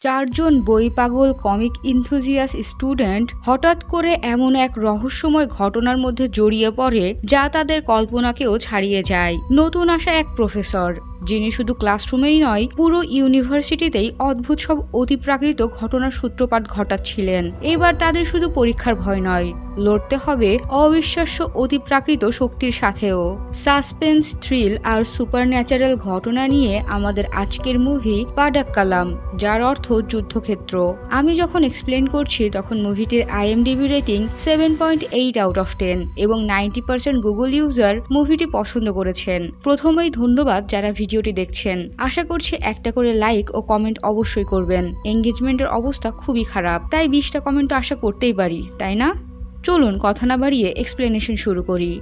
চারজন বই পাগল কমিক ইনথুজিয়াস স্টুডেন্ট হঠাৎ করে এমন এক রহস্যময় ঘটনার মধ্যে জড়িয়ে পড়ে যা তাদের কল্পনাকেও ছাড়িয়ে যায়। নতুন আসা এক প্রফেসর, যিনি শুধু ক্লাসরুমেই নয় পুরো ইউনিভার্সিটিতেই অদ্ভুত সব অতিপ্রাকৃত ঘটনার সূত্রপাত ঘটাচ্ছিলেন। এবার তাদের শুধু পরীক্ষার ভয় নয়, লড়তে হবে অবিশ্বাস্য অতিপ্রাকৃত শক্তির সাথেও। সাসপেন্স, থ্রিল আর সুপারন্যাচারাল ঘটনা নিয়ে আমাদের আজকের মুভি পাডাক্কালাম, যার অর্থ যুদ্ধক্ষেত্র। আমি যখন এক্সপ্লেন করছি তখন মুভিটির IMDb রেটিং 7.8 আউট অফ 10 এবং 90% গুগল ইউজার মুভিটি পছন্দ করেছেন। প্রথমেই ধন্যবাদ যারা ভিডিওটি দেখছেন। আশা করছি একটা করে লাইক ও কমেন্ট অবশ্যই করবেন। এঙ্গেজমেন্টের অবস্থা খুবই খারাপ, তাই 20টা কমেন্ট তো আশা করতেই পারি, তাই না? চলুন কথা না বাড়িয়ে এক্সপ্লেনেশন শুরু করি।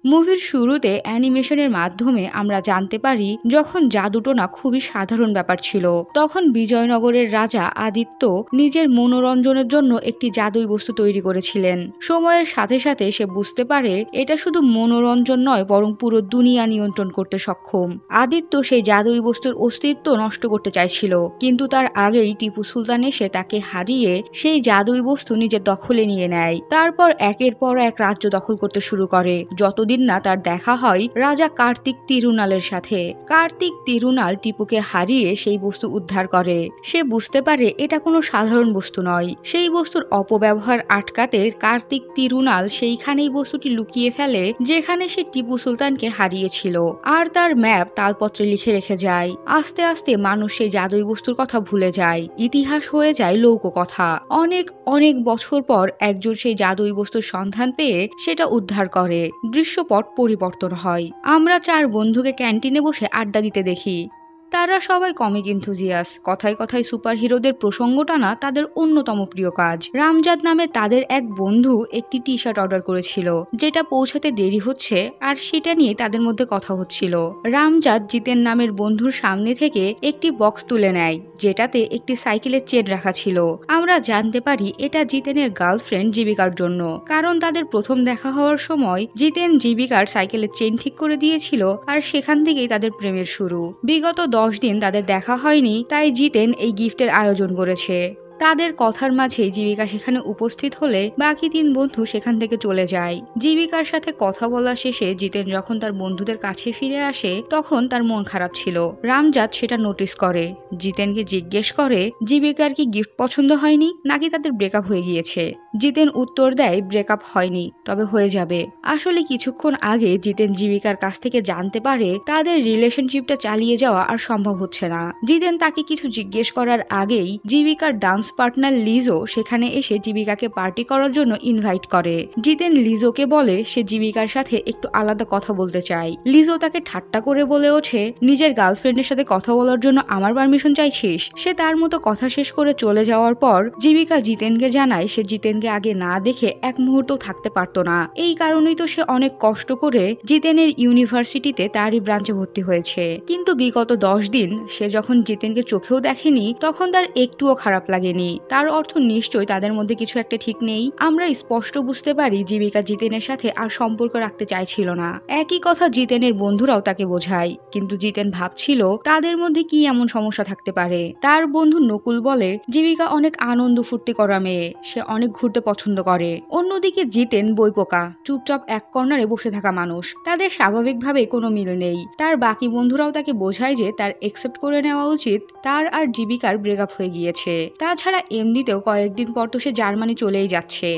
মুভির শুরুতে অ্যানিমেশনের মাধ্যমে আমরা জানতে পারি যখন জাদুটোনা খুবই সাধারণ ব্যাপার ছিল, তখন বিজয়নগরের রাজা আদিত্য নিজের মনোরঞ্জনের জন্য একটি জাদুই বস্তু তৈরি করেছিলেন। সময়ের সাথে সাথে সে বুঝতে পারে এটা শুধু মনোরঞ্জন নয়, বরং পুরো দুনিয়া নিয়ন্ত্রণ করতে সক্ষম। আদিত্য সেই জাদুই বস্তুর অস্তিত্ব নষ্ট করতে চাইছিল, কিন্তু তার আগেই টিপু সুলতান এসে তাকে হারিয়ে সেই জাদুই বস্তু নিজের দখলে নিয়ে নেয়। তারপর একের পর এক রাজ্য দখল করতে শুরু করে, যতদিন না তার দেখা হয় রাজা কার্তিক তিরুনালের সাথে। কার্তিক তিরুনাল টিপুকে হারিয়ে সেই বস্তু উদ্ধার করে। সে বুঝতে পারে এটা কোনো সাধারণ বস্তু নয়। সেই বস্তুর অপব্যবহার আটকাতে কার্তিক তিরুনাল সেইখানেই বস্তুটি লুকিয়ে ফেলে যেখানে সে টিপু সুলতানকে হারিয়েছিল, আর তার ম্যাপ তালপত্রে লিখে রেখে যায়। আস্তে আস্তে মানুষ সেই জাদুই বস্তুর কথা ভুলে যায়। ইতিহাস হয়ে যায় লোককথা। অনেক অনেক বছর পর একজন সেই জাদুই বস্তুর সন্ধান পেয়ে সেটা উদ্ধার করে। দৃশ্যপট পরিবর্তন হয়। আমরা 4 বন্ধুকে ক্যান্টিনে বসে আড্ডা দিতে দেখি। তারা সবাই কমিক ইনথুজিয়াস। কথায় কথায় সুপার হিরোদের প্রসঙ্গ টানা তাদের অন্যতম প্রিয় কাজ। রামজাদ নামে তাদের এক বন্ধু একটি টি শার্ট অর্ডার করেছিল, যেটা পৌঁছাতে দেরি হচ্ছে, আর সেটা নিয়ে তাদের মধ্যে কথা হচ্ছিল। রামজাদ জিতেন নামের বন্ধুর সামনে থেকে একটি বক্স তুলে নেয়, যেটাতে একটি সাইকেলের চেন রাখা ছিল। আমরা জানতে পারি এটা জিতেনের গার্লফ্রেন্ড জীবিকার জন্য, কারণ তাদের প্রথম দেখা হওয়ার সময় জিতেন জীবিকার সাইকেলের চেন ঠিক করে দিয়েছিল, আর সেখান থেকেই তাদের প্রেমের শুরু। বিগত 10 দিন তাদের দেখা হয়নি, তাই জিতেন এই গিফটের আয়োজন করেছে। তাদের কথার মাঝেই জীবিকা সেখানে উপস্থিত হলে বাকি 3 বন্ধু সেখান থেকে চলে যায়। জীবিকার সাথে কথা বলা শেষে জিতেন যখন তার বন্ধুদের কাছে ফিরে আসে তখন তার মন খারাপ ছিল। রামজাদ সেটা নোটিস করে। জিতেনকে জিজ্ঞেস করে জীবিকার কি গিফট পছন্দ হয়নি নাকি তাদের ব্রেকআপ হয়ে গিয়েছে। জিতেন উত্তর দেয় ব্রেকআপ হয়নি, তবে হয়ে যাবে। আসলে কিছুক্ষণ আগে জিতেন জীবিকার কাছ থেকে জানতে পারে তাদের রিলেশনশিপটা চালিয়ে যাওয়া আর সম্ভব হচ্ছে না। জিতেন তাকে কিছু জিজ্ঞেস করার আগেই জীবিকার ডান্স পার্টনার লিজো সেখানে এসে জীবিকাকে পার্টি করার জন্য ইনভাইট করে। জিতেন লিজোকে বলে সে জীবিকার সাথে একটু আলাদা কথা বলতে চায়। লিজো তাকে ঠাট্টা করে বলে ওঠে, নিজের গার্লফ্রেন্ডের সাথে কথা বলার জন্য আমার পারমিশন চাইছিস? সে তার মতো কথা শেষ করে চলে যাওয়ার পর জীবিকা জিতেনকে জানায় সে জিতেনকে আগে না দেখে এক মুহূর্ত থাকতে পারতো না। এই কারণেই তো সে অনেক কষ্ট করে জিতেনের ইউনিভার্সিটিতে তারই ব্রাঞ্চে ভর্তি হয়েছে। কিন্তু বিগত 10 দিন সে যখন জিতেনকে চোখেও দেখেনি তখন তার একটুও খারাপ লাগেনি। তার অর্থ নিশ্চয়ই তাদের মধ্যে কিছু একটা ঠিক নেই। আমরা স্পষ্ট বুঝতে পারি জীবিকা জিতেনের সাথে আর সম্পর্ক রাখতে চাইছিল না। একই কথা জিতেনের বন্ধুরাও তাকে বোঝায়, কিন্তু জিতেন ভাবছিল তাদের মধ্যে কি এমন সমস্যা থাকতে পারে। তার বন্ধু নকুল বলে জীবিকা অনেক আনন্দ ফুর্তি করা মেয়ে, সে অনেক ঘুরতে পছন্দ করে। অন্যদিকে জিতেন বইপোকা, চুপচাপ এক কর্নারে বসে থাকা মানুষ। তাদের স্বাভাবিকভাবে কোনো মিল নেই। তার বাকি বন্ধুরাও তাকে বোঝায় যে তার একসেপ্ট করে নেওয়া উচিত তার আর জীবিকার ব্রেকআপ হয়ে গিয়েছে। তাছাড়া এমনিতেও কয়েকদিন পর তো সে জার্মানি চলেই যাচ্ছে।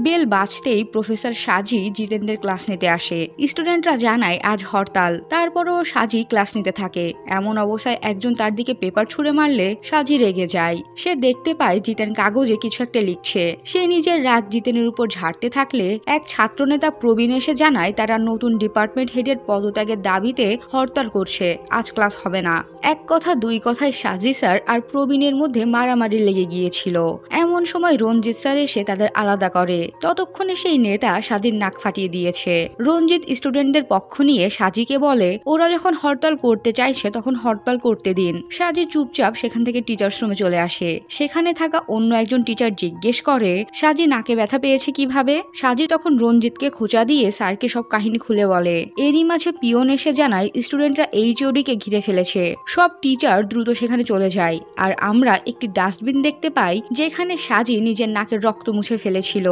বেল বাজতেই প্রফেসর সাজি জিতেনদের ক্লাস নিতে আসে। স্টুডেন্টরা জানায় আজ হরতাল, তারপরও সাজি ক্লাস নিতে থাকে। এমন অবস্থায় একজন তার দিকে পেপার ছুঁড়ে মারলে সাজি রেগে যায়। সে দেখতে পায় জিতেন কাগজে কিছু একটা লিখছে। সে নিজের রাগ জিতেনের উপর ঝাড়তে থাকলে এক ছাত্রনেতা প্রবীণ এসে জানায় তারা নতুন ডিপার্টমেন্ট হেডের পদত্যাগের দাবিতে হরতাল করছে, আজ ক্লাস হবে না। এক কথা দুই কথায় সাজি স্যার আর প্রবীণের মধ্যে মারামারি লেগে গিয়েছিল। এমন সময় রঞ্জিত স্যার এসে তাদের আলাদা করে। ততক্ষণে সেই নেতা সাজির নাক ফাটিয়ে দিয়েছে। রঞ্জিত স্টুডেন্টদের পক্ষ নিয়ে সাজিকে বলে ওরা যখন হরতাল করতে চাইছে তখন হরতাল করতে দিন। সাজি চুপচাপ সেখান থেকে টিচার্স রুমে চলে আসে। সেখানে থাকা অন্য একজন টিচার জিজ্ঞেস করে সাজি নাকে ব্যথা পেয়েছে কিভাবে। সাজি তখন রঞ্জিতকে খোঁচা দিয়ে স্যারকে সব কাহিনী খুলে বলে। এরই মাঝে পিয়ন এসে জানায় স্টুডেন্টরা এইচওডিকে ঘিরে ফেলেছে। সব টিচার দ্রুত সেখানে চলে যায় আর আমরা একটি ডাস্টবিন দেখতে পাই যেখানে সাজি নিজের নাকের রক্ত মুছে ফেলেছিল।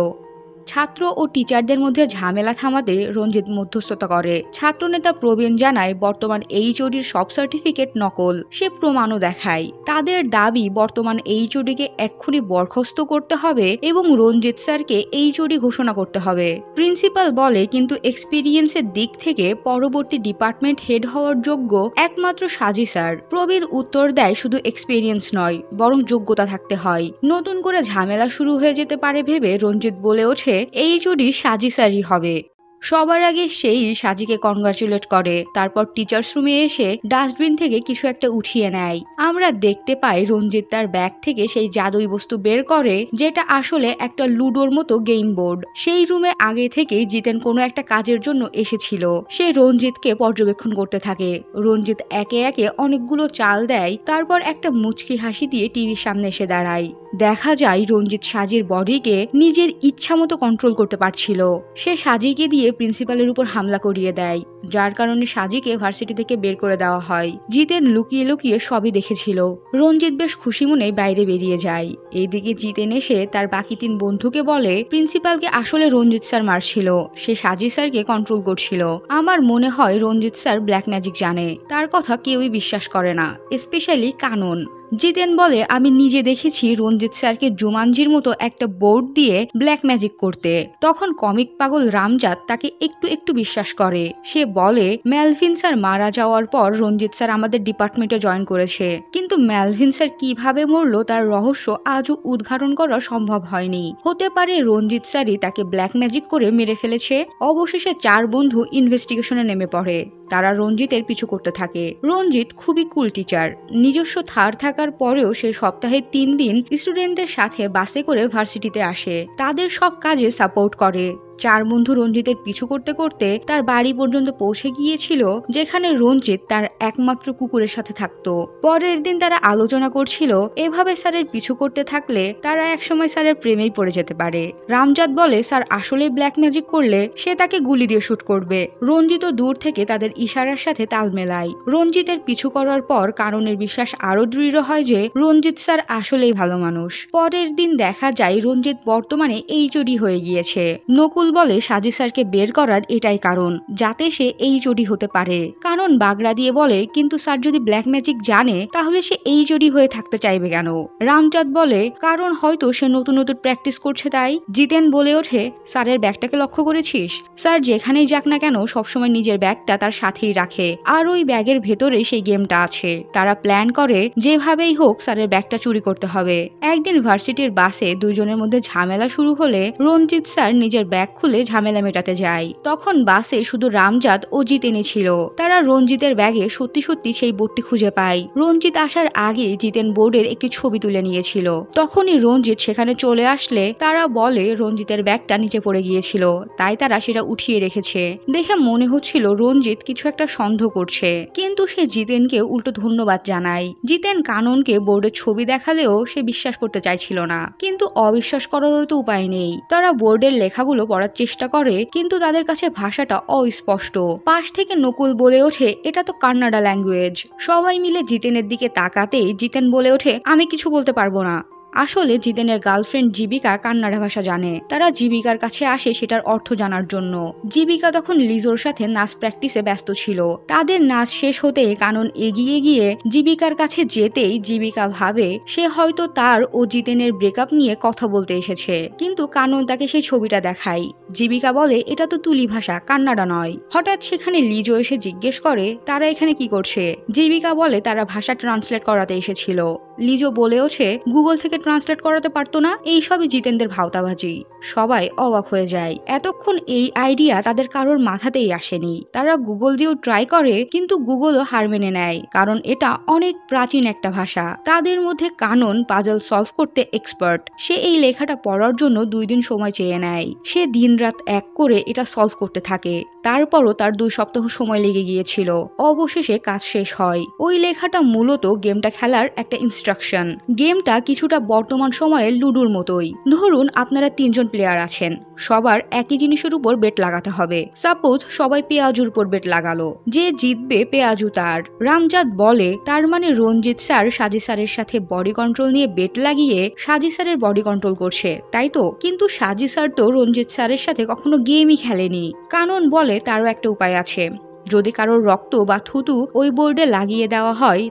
ছাত্র ও টিচারদের মধ্যে ঝামেলা থামাতে রঞ্জিত মধ্যস্থতা করে। ছাত্রনেতা প্রবীণ জানায় বর্তমান এইচওডির সব সার্টিফিকেট নকল, সে প্রমাণও দেখায়। তাদের দাবি বর্তমান এইচওডিকে এক্ষুনি বরখাস্ত করতে হবে এবং রঞ্জিত স্যারকে এইচওডি ঘোষণা করতে হবে। প্রিন্সিপাল বলে কিন্তু এক্সপিরিয়েন্সের দিক থেকে পরবর্তী ডিপার্টমেন্ট হেড হওয়ার যোগ্য একমাত্র সাজি স্যার। প্রবীণ উত্তর দেয় শুধু এক্সপিরিয়েন্স নয় বরং যোগ্যতা থাকতে হয়। নতুন করে ঝামেলা শুরু হয়ে যেতে পারে ভেবে রঞ্জিত বলে ওঠে এইচওডি সাজি স্যারই হবে। সবার আগে সেই সাজিকে কনগ্রাচুলেট করে। তারপর টিচার্স রুমে এসে ডাস্টবিন থেকে কিছু একটা উঠিয়ে নেয়। আমরা দেখতে পাই রঞ্জিত তার ব্যাগ থেকে সেই জাদুই বস্তু বের করে যেটা আসলে একটা লুডোর মতো গেম বোর্ড। সেই রুমে আগে থেকেই জিতেন কোনো একটা কাজের জন্য এসেছিল। সে রঞ্জিতকে পর্যবেক্ষণ করতে থাকে। রঞ্জিত একে একে অনেকগুলো চাল দেয়, তারপর একটা মুচকি হাসি দিয়ে টিভির সামনে এসে দাঁড়ায়। দেখা যায় রঞ্জিত সাজির বডিকে নিজের ইচ্ছা মতো কন্ট্রোল করতে পারছিল। সে সাজিকে দিয়ে প্রিন্সিপালের উপর হামলা করিয়ে দেয়, যার কারণে সাজিকে ভার্সিটি থেকে বের করে দেওয়া হয়। জিতেন লুকিয়ে লুকিয়ে সবই দেখেছিল। রঞ্জিত বেশ খুশি মনে বাইরে বেরিয়ে যায়। এইদিকে জিতেন এসে তার বাকি 3 বন্ধুকে বলে প্রিন্সিপালকে আসলে রঞ্জিত স্যার মারছিল, সে সাজি স্যারকে কন্ট্রোল করছিল। আমার মনে হয় রঞ্জিত স্যার ব্ল্যাক ম্যাজিক জানে। তার কথা কেউই বিশ্বাস করে না, স্পেশালি কানন। জিতেন বলে আমি নিজে দেখেছি রঞ্জিত স্যারকে জুমানজির মতো একটা বোর্ড দিয়ে ব্ল্যাক ম্যাজিক করতে। তখন কমিক পাগল রামজাদ তাকে একটু একটু বিশ্বাস করে। সে বলে মেলভিন স্যার মারা যাওয়ার পর রঞ্জিত স্যার আমাদের ডিপার্টমেন্টে জয়েন করেছে, কিন্তু মেলভিন স্যার কিভাবে মরলো তার রহস্য আজও উদ্ঘাটন করা সম্ভব হয়নি। হতে পারে রঞ্জিত স্যারই তাকে ব্ল্যাক ম্যাজিক করে মেরে ফেলেছে। অবশেষে 4 বন্ধু ইনভেস্টিগেশনে নেমে পড়ে। তারা রঞ্জিতের পিছু করতে থাকে। রঞ্জিত খুবই কুল টিচার। নিজস্ব থার থাকার পরেও সে সপ্তাহে 3 দিন স্টুডেন্টদের সাথে বাসে করে ভার্সিটিতে আসে। তাদের সব কাজে সাপোর্ট করে। 4 বন্ধু রঞ্জিতের পিছু করতে করতে তার বাড়ি পর্যন্ত পৌঁছে গিয়েছিল, যেখানে রঞ্জিত তার একমাত্র কুকুরের সাথে থাকতো। পরের দিন তারা আলোচনা করছিল এভাবে স্যারের পিছু করতে থাকলে তারা একসময় স্যারের প্রেমেই পড়ে যেতে পারে। রামজাদ বলে স্যার আসলে ব্ল্যাক ম্যাজিক করলে সে তাকে গুলি দিয়ে শুট করবে। রঞ্জিত দূর থেকে তাদের ইশারার সাথে তাল মেলায়। রঞ্জিতের পিছু করার পর কারণের বিশ্বাস আরো দৃঢ় হয় যে রঞ্জিত স্যার আসলেই ভালো মানুষ। পরের দিন দেখা যায় রঞ্জিত বর্তমানে এইচওডি হয়ে গিয়েছে। নকুল বলে সাজি স্যারকে বের করার এটাই কারণ, যাতে সে এইচওডি হতে পারে। কারণ বাগড়া দিয়ে বলে কিন্তু স্যার যদি ব্ল্যাক ম্যাজিক জানে তাহলে সে এইচওডি হয়ে থাকতে চাইবে কেন। রামচাঁদ বলে কারণ হয়তো সে নতুন নতুন প্র্যাকটিস করছে তাই। জিতেন বলে ওঠে স্যারের ব্যাগটাকে লক্ষ্য করেছিস? স্যার যেখানেই যাক না কেন সবসময় নিজের ব্যাগটা তার সাথেই রাখে, আর ওই ব্যাগের ভেতরে সেই গেমটা আছে। তারা প্ল্যান করে যেভাবেই হোক স্যারের ব্যাগটা চুরি করতে হবে। একদিন ভার্সিটির বাসে দুইজনের মধ্যে ঝামেলা শুরু হলে রঞ্জিত স্যার নিজের ব্যাগ খুলে ঝামেলা মেটাতে যায়। তখন বাসে শুধু রামজাদ ও জিতেনই ছিল। তারা রঞ্জিতের ব্যাগে সত্যি সত্যি সেই বোর্ডটি খুঁজে পায়। রঞ্জিত আসার আগে জিতেন বোর্ডের একটি ছবি তুলে নিয়েছিল। তখনই রঞ্জিত সেখানে চলে আসলে তারা বলে রঞ্জিতের ব্যাগটা নিচে পড়ে গিয়েছিল, তাই তারা সেটা উঠিয়ে রেখেছে। দেখে মনে হচ্ছিল রঞ্জিত কিছু একটা সন্দেহ করছে, কিন্তু সে জিতেনকে উল্টো ধন্যবাদ জানায়। জিতেন কাননকে বোর্ডের ছবি দেখালেও সে বিশ্বাস করতে চাইছিল না, কিন্তু অবিশ্বাস করারও তো উপায় নেই। তারা বোর্ডের লেখাগুলো পড়ার চেষ্টা করে, কিন্তু তাদের কাছে ভাষাটা অস্পষ্ট। পাশ থেকে নকুল বলে ওঠে এটা তো কান্নাডা ল্যাঙ্গুয়েজ। সবাই মিলে জিতেনের দিকে তাকাতেই জিতেন বলে ওঠে আমি কিছু বলতে পারবো না। আসলে জিতেনের গার্লফ্রেন্ড জীবিকা কান্নাডা ভাষা জানে। তারা জীবিকার কাছে আসে সেটার অর্থ জানার জন্য। জীবিকা তখন লিজোর সাথে নাচ প্র্যাকটিসে ব্যস্ত ছিল। তাদের নাচ শেষ হতে কানন এগিয়ে গিয়ে জীবিকার কাছে যেতেই জীবিকা ভাবে সে হয়তো তার ও জিতেনের ব্রেকআপ নিয়ে কথা বলতে এসেছে, কিন্তু কানন তাকে সেই ছবিটা দেখায়। জীবিকা বলে এটা তো তুলি ভাষা, কান্নাডা নয়। হঠাৎ সেখানে লিজো এসে জিজ্ঞেস করে তারা এখানে কি করছে। জীবিকা বলে তারা ভাষা ট্রান্সলেট করাতে এসেছিল। লিজো বলে ওঠে, গুগল থেকে ট্রান্সলেট করাতে পারতো না? এইসবই জিতেনদের ভাওতাবাজি। সবাই অবাক হয়ে যায়। এতক্ষণ এই আইডিয়া তাদের কারোর মাথাতেই আসেনি। তারা গুগল দিয়েও ট্রাই করে, কিন্তু গুগলও হার মেনে নেয়, কারণ এটা অনেক প্রাচীন একটা ভাষা। তাদের মধ্যে কানন পাজল সলভ করতে এক্সপার্ট। সে এই লেখাটা পড়ার জন্য 2 দিন সময় চেয়ে নেয়। সে দিনরাত এক করে এটা সলভ করতে থাকে। তারপরও তার 2 সপ্তাহ সময় লেগে গিয়েছিল। অবশেষে কাজ শেষ হয়। ওই লেখাটা মূলত গেমটা খেলার একটা ইনস্ট্রাকশন। গেমটা কিছুটা বর্তমান সময়ে লুডোর মতোই। ধরুন আপনারা 3 জন প্লেয়ার আছেন, সবার একই জিনিসের উপর বেট লাগাতে হবে। সাপোজ সবাই পেঁয়াজুর উপর বেট লাগালো, যে জিতবে পেঁয়াজু তার। রামজাদ বলে, তার মানে রঞ্জিত স্যার সাজি স্যারের সাথে বডি কন্ট্রোল নিয়ে বেট লাগিয়ে সাজি স্যারের বডি কন্ট্রোল করছে, তাই তো? কিন্তু সাজি স্যার তো রঞ্জিত স্যারের সাথে কখনো গেমই খেলেনি। কানন বলে, তারও একটা উপায় আছে। যদি কারোর রক্ত বা থুতু ওই বোর্ডে লাগিয়ে দেওয়া হয়,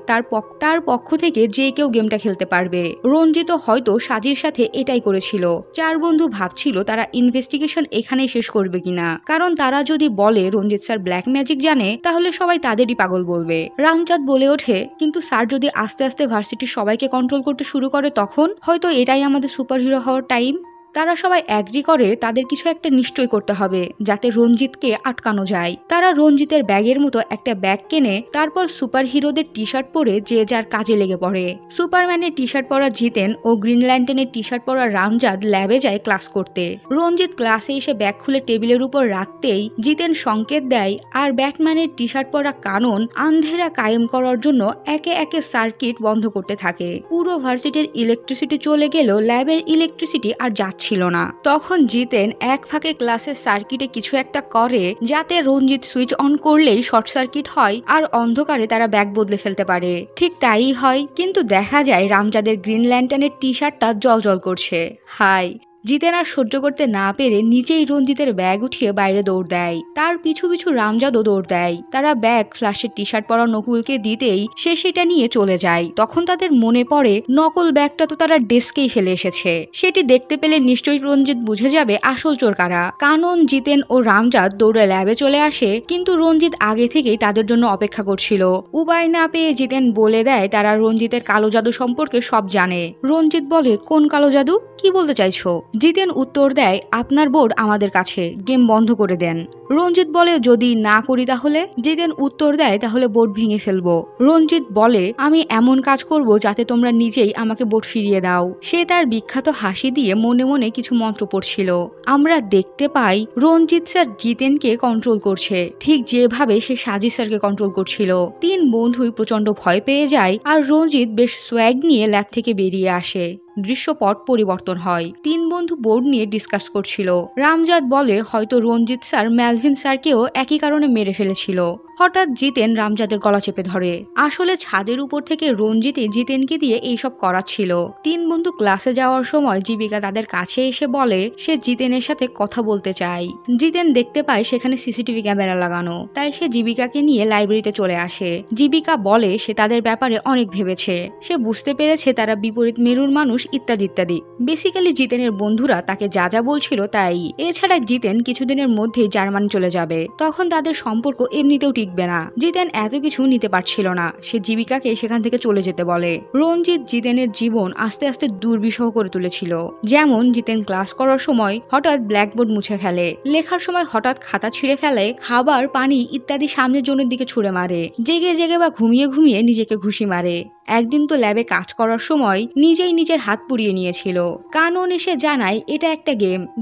তার পক্ষ থেকে যে কেউ গেমটা খেলতে পারবে। রঞ্জিত হয়তো সাজির সাথে এটাই করেছিল। 4 বন্ধু ভাবছিল তারা ইনভেস্টিগেশন এখানেই শেষ করবে কিনা, কারণ তারা যদি বলে রঞ্জিত স্যার ব্ল্যাক ম্যাজিক জানে, তাহলে সবাই তাদেরই পাগল বলবে। রামচাঁদ বলে ওঠে, কিন্তু স্যার যদি আস্তে আস্তে ভার্সিটির সবাইকে কন্ট্রোল করতে শুরু করে, তখন হয়তো এটাই আমাদের সুপারহিরো হওয়ার টাইম। তারা সবাই অ্যাগ্রি করে তাদের কিছু একটা নিশ্চয় করতে হবে যাতে রঞ্জিতকে আটকানো যায়। তারা রঞ্জিতের ব্যাগের মতো একটা ব্যাগ কেনে, তারপর সুপার হিরোদের টি শার্ট পরে যে যার কাজে লেগে পড়ে। সুপারম্যানের টি শার্ট পরা জিতেন ও গ্রিন ল্যান্টার্নের টি শার্ট পরা রামজাদ ল্যাবে যায় ক্লাস করতে। রঞ্জিত ক্লাসে এসে ব্যাগ খুলে টেবিলের উপর রাখতেই জিতেন সংকেত দেয়, আর ব্যাটম্যানের টি শার্ট পরা কানন আন্ধেরা কায়েম করার জন্য একে একে সার্কিট বন্ধ করতে থাকে। পুরো ভার্সিটির ইলেকট্রিসিটি চলে গেলেও ল্যাবের ইলেকট্রিসিটি আর ছিল না। তখন জিতেন এক ফাঁকে ক্লাসের সার্কিটে কিছু একটা করে, যাতে রঞ্জিত সুইচ অন করলেই শর্ট সার্কিট হয় আর অন্ধকারে তারা ব্যাগ বদলে ফেলতে পারে। ঠিক তাই হয়, কিন্তু দেখা যায় রামজাদের গ্রিন ল্যান্টার্নের টি শার্টটা জ্বলজ্বল করছে। হাই! জিতেন আর সহ্য করতে না পেরে নিজেই রঞ্জিতের ব্যাগ উঠিয়ে বাইরে দৌড় দেয়। তার পিছু পিছু রামজাদও দৌড় দেয়। তারা ব্যাগ ফ্ল্যাশের টি শার্ট পরা নকুলকে দিতেই সে সেটা নিয়ে চলে যায়। তখন তাদের মনে পড়ে নকল ব্যাগটা তো তারা ডেস্কেই ফেলে এসেছে। সেটি দেখতে পেলে নিশ্চয়ই রঞ্জিত বুঝে যাবে আসল চোর কারা। কানন, জিতেন ও রামজাদ দৌড়ে ল্যাবে চলে আসে, কিন্তু রঞ্জিত আগে থেকেই তাদের জন্য অপেক্ষা করছিল। উপায় না পেয়ে জিতেন বলে দেয় তারা রঞ্জিতের কালো জাদু সম্পর্কে সব জানে। রঞ্জিত বলে, কোন কালো জাদু? কি বলতে চাইছো? জিতেন উত্তর দেয়, আপনার বোর্ড আমাদের কাছে, গেম বন্ধ করে দেন। রঞ্জিত বলে, যদি না করি তাহলে? জিতেন উত্তর দেয়, তাহলে বোর্ড ভেঙে ফেলবো। রঞ্জিত বলে, আমি এমন কাজ করব যাতে তোমরা নিজেই আমাকে বোর্ড ফিরিয়ে দাও। সে তার বিখ্যাত হাসি দিয়ে মনে মনে কিছু মন্ত্র পড়ছিল। আমরা দেখতে পাই রঞ্জিত স্যার জিতেনকে কন্ট্রোল করছে, ঠিক যেভাবে সে সাজি স্যারকে কন্ট্রোল করছিল। 3 বন্ধুই প্রচন্ড ভয় পেয়ে যায়, আর রঞ্জিত বেশ সোয়াগ নিয়ে ল্যাব থেকে বেরিয়ে আসে। দৃশ্যপট পরিবর্তন হয়। 3 বন্ধু বোর্ড নিয়ে ডিসকাস করছিল। রামজাদ বলে, হয়তো রঞ্জিত স্যার ম্যালভিন স্যারকেও একই কারণে মেরে ফেলেছিল। হঠাৎ জিতেন রামজাদের গলা চেপে ধরে। আসলে ছাদের উপর থেকে রঞ্জিতই জিতেনকে দিয়ে এইসব করাচ্ছিল। 3 বন্ধু ক্লাসে যাওয়ার সময় জীবিকা তাদের কাছে এসে বলে সে জিতেনের সাথে কথা বলতে চায়। জিতেন দেখতে পায় সেখানে সিসিটিভি ক্যামেরা লাগানো, তাই সে জীবিকাকে নিয়ে লাইব্রেরিতে চলে আসে। জীবিকা বলে সে তাদের ব্যাপারে অনেক ভেবেছে, সে বুঝতে পেরেছে তারা বিপরীত মেরুর মানুষ ইত্যাদি ইত্যাদি। বেসিক্যালি জিতেনের বন্ধুরা তাকে যা যা বলছিল তাই। এছাড়া জিতেন কিছুদিনের মধ্যেই জার্মানি চলে যাবে, তখন তাদের সম্পর্ক এমনিতেও টিকবে না। জিতেন এত কিছু নিতে পারছিল না, সে জীবিকাকে সেখান থেকে চলে যেতে বলে। রঞ্জিত জিতেনের জীবন আস্তে আস্তে দুর্বিষহ করে তুলেছিল। যেমন জিতেন ক্লাস করার সময় হঠাৎ ব্ল্যাকবোর্ড মুছে ফেলে, লেখার সময় হঠাৎ খাতা ছিঁড়ে ফেলে, খাবার, পানি ইত্যাদি সামনের জনের দিকে ছুঁড়ে মারে, জেগে জেগে বা ঘুমিয়ে ঘুমিয়ে নিজেকে ঘুষি মারে। একদিন তো ল্যাবে কাজ করার সময় নিজেই নিজের হাত পুড়িয়ে নিয়েছিল। কানন এসে জানায় এটা একটা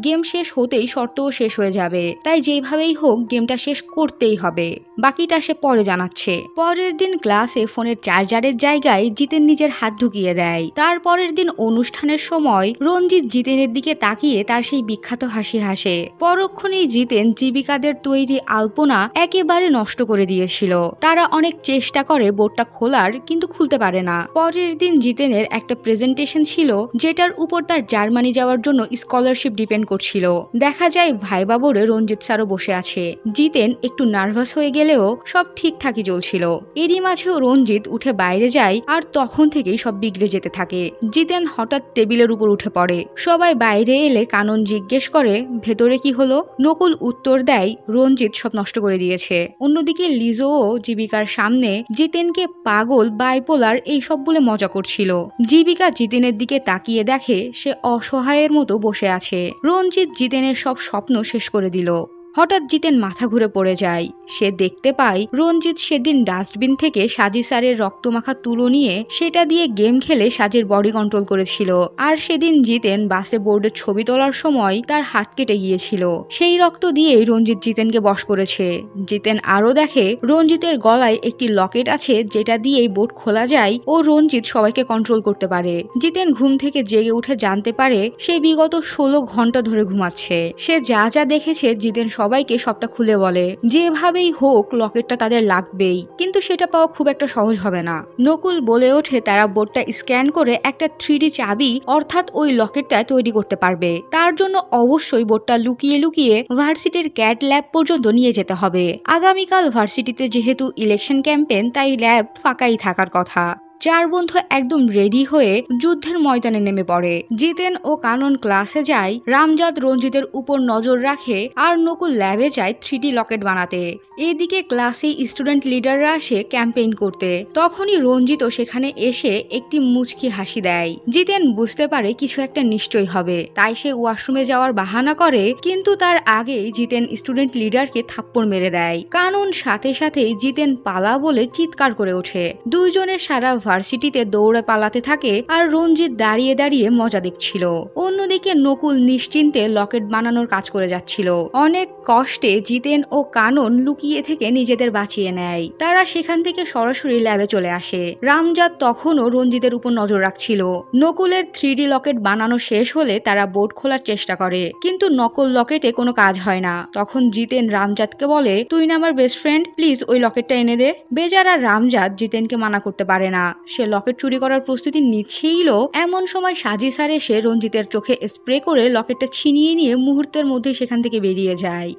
গেম শেষ হতেই শর্তও শেষ হয়ে যাবে, তাই যেভাবেই হোক গেমটা শেষ করতেই হবে। বাকিটা সে পরে জানাচ্ছে। পরের দিন ক্লাসে ফোনের চার্জারের জায়গায় জিতেন নিজের হাত ঢুকিয়ে দেয়। তারপরের দিন অনুষ্ঠানের সময় রঞ্জিত জিতেনের দিকে তাকিয়ে তার সেই বিখ্যাত হাসি হাসে। পরক্ষণেই জিতেন জীবিকাদের তৈরি আলপনা একেবারে নষ্ট করে দিয়েছিল। তারা অনেক চেষ্টা করে বোর্ডটা খোলার, কিন্তু খুলতে পারে না। পরের দিন জিতেনের একটা প্রেজেন্টেশন ছিল, যেটার উপর তার জার্মানি যাওয়ার জন্য স্কলারশিপ ডিপেন্ড করছিল। দেখা যায় ভাইবা বোর্ডে রঞ্জিত স্যারও বসে আছে। জিতেন একটু নার্ভাস হয়ে গেলেও সব ঠিকঠাকই চলছিল। এরই মাঝেও রঞ্জিত উঠে বাইরে যায়, আর তখন থেকেই সব বিগড়ে যেতে থাকে। জিতেন হঠাৎ টেবিলের উপর উঠে পড়ে। সবাই বাইরে এলে কানন জিজ্ঞেস করে, ভেতরে কি হলো? নকুল উত্তর দেয়, রঞ্জিত সব নষ্ট করে দিয়েছে। অন্যদিকে লিজোও জীবিকার সামনে জিতেনকে পাগল, বাইপোলার এইসব বলে মজা করছিল। জীবিকা জিতেনের দিকে তাকিয়ে দেখে সে অসহায়ের মতো বসে আছে। রঞ্জিত জিতেনের সব স্বপ্ন শেষ করে দিল। হঠাৎ জিতেন মাথা ঘুরে পড়ে যায়। সে দেখতে পায় রঞ্জিত সেদিন ডাস্টবিন থেকে সাজি স্যারের রক্তমাখা তুলো নিয়ে সেটা দিয়ে গেম খেলে সাজির বডি কন্ট্রোল করেছিল। আর সেদিন জিতেন বাসে বোর্ডের ছবি তোলার সময় তার হাত কেটে গিয়েছিল। সেই রক্ত দিয়েই রঞ্জিত জিতেনকে বশ করেছে। জিতেন আরও দেখে রঞ্জিতের গলায় একটি লকেট আছে যেটা দিয়েই বোর্ড খোলা যায় ও রঞ্জিত সবাইকে কন্ট্রোল করতে পারে। জিতেন ঘুম থেকে জেগে উঠে জানতে পারে সে বিগত 16 ঘন্টা ধরে ঘুমাচ্ছে। সে যা যা দেখেছে জিতেন সবাইকে সবটা খুলে বলে। যেভাবেই হোক লকেটটা তাদের লাগবেই, কিন্তু সেটা পাওয়া খুব একটা সহজ হবে না। নকুল বলে ওঠে তারা বোর্ডটা স্ক্যান করে একটা 3D চাবি অর্থাৎ ওই লকেটটা তৈরি করতে পারবে। তার জন্য অবশ্যই বোর্ডটা লুকিয়ে লুকিয়ে ভার্সিটির ক্যাট ল্যাব পর্যন্ত নিয়ে যেতে হবে। আগামীকাল ভার্সিটিতে যেহেতু ইলেকশন ক্যাম্পেইন, তাই ল্যাব ফাঁকাই থাকার কথা। 4 বন্ধু একদম রেডি হয়ে যুদ্ধের ময়দানে নেমে পড়ে। জিতেন ও কানন ক্লাসে যায়, রামজাদ রঞ্জিতের উপর নজর রাখে আর নকুল ল্যাবে যায় 3D লকেট বানাতে। এদিকে ক্লাসে স্টুডেন্ট লিডাররা আসে ক্যাম্পেইন করতে। তখনই রঞ্জিতও সেখানে এসে একটি মুচকি হাসি দেয়। জিতেন বুঝতে পারে কিছু একটা নিশ্চয়ই হবে, তাই সে ওয়াশরুমে যাওয়ার বাহানা করে, কিন্তু তার আগেই জিতেন স্টুডেন্ট লিডারকে থাপ্পড় মেরে দেয়। কানন সাথে সাথেই জিতেন পালা বলে চিৎকার করে ওঠে। দুইজনের সারা ভার্সিটিতে দৌড়ে পালাতে থাকে আর রঞ্জিত দাঁড়িয়ে দাঁড়িয়ে মজা দেখছিল। অন্যদিকে নকুল নিশ্চিন্তে লকেট বানানোর কাজ করে যাচ্ছিল। অনেক কষ্টে জিতেন ও কানন লুকিয়ে থেকে নিজেদের বাঁচিয়ে নেয়। তারা সেখান থেকে সরাসরি ল্যাবে চলে আসে। রামজাদ তখনও রঞ্জিতের উপর নজর রাখছিল। নকুলের 3D লকেট বানানো শেষ হলে তারা বোর্ড খোলার চেষ্টা করে, কিন্তু নকল লকেটে কোনো কাজ হয় না। তখন জিতেন রামজাদকে বলে, তুই না আমার বেস্ট ফ্রেন্ড, প্লিজ ওই লকেটটা এনে দে। বেচারা রামজাদ জিতেনকে মানা করতে পারে না। সে লকেট চুরি করার প্রস্তুতি নিচ্ছিল, এমন সময় সাজি স্যার এসে রঞ্জিতের চোখে স্প্রে করে লকেটটা ছিনিয়ে নিয়ে মুহূর্তের মধ্যে সেখান থেকে বেরিয়ে যায়।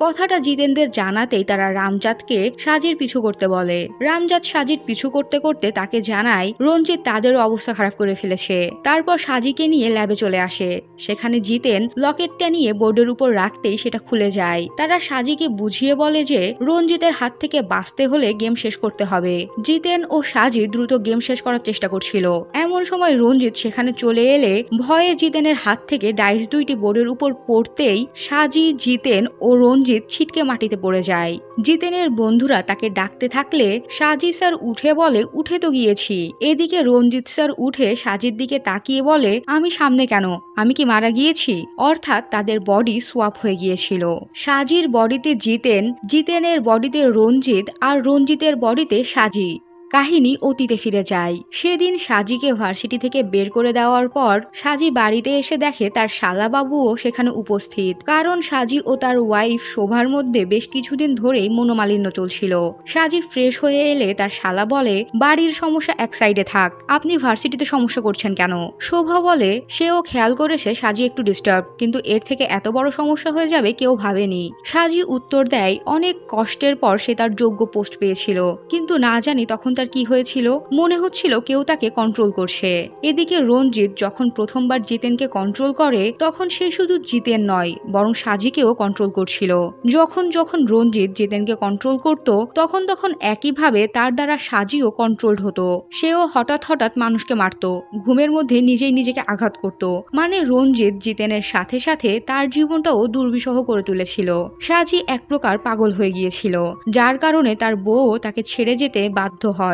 কথাটা জিতেনদের জানাতেই তারা রামজাদকে সাজির পিছু করতে বলে। রামজাদ সাজির পিছু করতে করতে তাকে জানায় রঞ্জিত তাদেরও অবস্থা খারাপ করে ফেলেছে। তারপর সাজিকে নিয়ে ল্যাবে চলে আসে। সেখানে জিতেন লকেটটা নিয়ে বোর্ডের উপর রাখতেই সেটা খুলে যায়। তারা সাজিকে বুঝিয়ে বলে যে রঞ্জিতের হাত থেকে বাঁচতে হলে গেম শেষ করতে হবে। জিতেন ও সাজি দ্রুত গেম শেষ করার চেষ্টা করছিল। এমন সময় রঞ্জিত সেখানে চলে এলে ভয়ে জিতেনের হাত থেকে ডাইস দুইটি বোর্ডের উপর পড়তেই সাজি, জিতেন ও রঞ্জিত ছিটকে মাটিতে পড়ে যায়। জিতেনের বন্ধুরা তাকে ডাকতে থাকলে সাজি স্যার উঠে বলে, উঠে তো গিয়েছি। এদিকে রঞ্জিত স্যার উঠে সাজির দিকে তাকিয়ে বলে, আমি সামনে কেন? আমি কি মারা গিয়েছি? অর্থাৎ তাদের বডি সোয়াপ হয়ে গিয়েছিল। সাজির বডিতে জিতেন, জিতেনের বডিতে রঞ্জিত আর রঞ্জিতের বডিতে সাজি। কাহিনী অতীতে ফিরে যায়। সেদিন সাজিকে ভার্সিটি থেকে বের করে দেওয়ার পর সাজি বাড়িতে এসে দেখে তার শালাবাবুও সেখানে উপস্থিত। কারণ সাজি ও তার ওয়াইফ শোভার মধ্যে বেশ কিছুদিন ধরেই মনোমালিন্য চলছিল। সাজি ফ্রেশ হয়ে এলে তার শালা বলে, বাড়ির সমস্যা এক সাইডে থাক, আপনি ভার্সিটিতে সমস্যা করছেন কেন? শোভা বলে সেও খেয়াল করেছে সাজি একটু ডিস্টার্ব, কিন্তু এর থেকে এত বড় সমস্যা হয়ে যাবে কেউ ভাবেনি। সাজি উত্তর দেয়, অনেক কষ্টের পর সে তার যোগ্য পোস্ট পেয়েছিল, কিন্তু না জানি তখন তার কি হয়েছিল, মনে হচ্ছিল কেউ তাকে কন্ট্রোল করছে। এদিকে রঞ্জিত যখন প্রথমবার জিতেনকে কন্ট্রোল করে তখন সে শুধু জিতেন নয় বরং সাজিকেও কন্ট্রোল করছিল। যখন যখন রঞ্জিত জিতেনকে কন্ট্রোল করত তখন তখন একইভাবে তার দ্বারা সাজিও কন্ট্রোলড হতো। সেও হঠাৎ হঠাৎ মানুষকে মারত, ঘুমের মধ্যে নিজেই নিজেকে আঘাত করত। মানে রঞ্জিত জিতেনের সাথে সাথে তার জীবনটাও দুর্বিষহ করে তুলেছিল। সাজি এক প্রকার পাগল হয়ে গিয়েছিল, যার কারণে তার বউ তাকে ছেড়ে যেতে বাধ্য হয়।